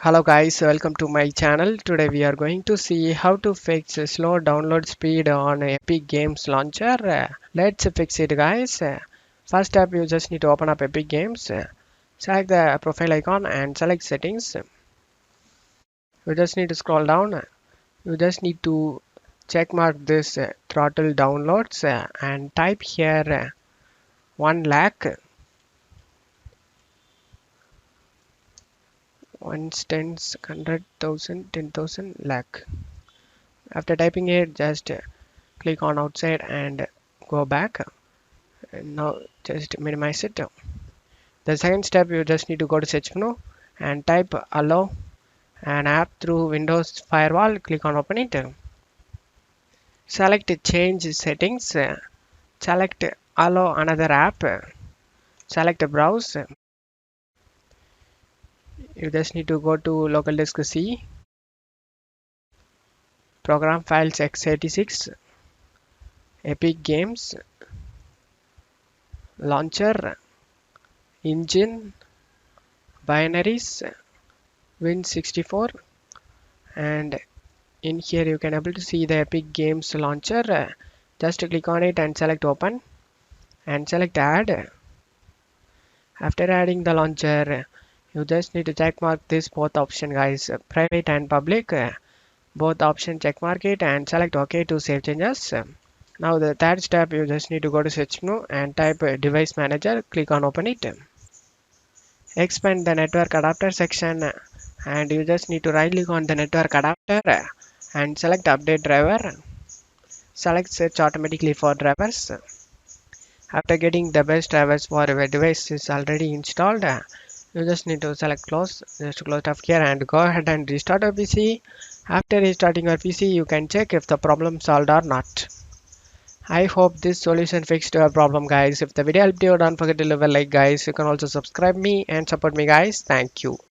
Hello guys, welcome to my channel. Today we are going to see how to fix slow download speed on Epic Games Launcher. Let's fix it guys. First step, you just need to open up Epic Games. Select the profile icon and select settings. You just need to scroll down. You just need to check mark this throttle downloads and type here 1 lakh. Once tens, 100,000, 10,000 lakh. After typing it, just click on outside and go back. And now just minimize it. The second step, you just need to go to search menu and type allow an app through Windows Firewall. Click on open it. Select change settings. Select allow another app. Select browse. You just need to go to local disk C, program files x86, Epic Games, launcher, engine, binaries, Win64, and in here you can able to see the Epic Games launcher. Just click on it and select open and select add. After adding the launcher, you just need to check mark this both option guys, private and public. Both option check mark it and select OK to save changes. Now the third step, you just need to go to search menu and type device manager. Click on open it. Expand the network adapter section and you just need to right click on the network adapter and select update driver. Select search automatically for drivers. After getting the best drivers for your device is already installed, you just need to select close, just close off here and go ahead and restart your PC. After restarting your PC, you can check if the problem solved or not. I hope this solution fixed your problem guys. If the video helped you, don't forget to leave a like guys. You can also subscribe me and support me guys. Thank you.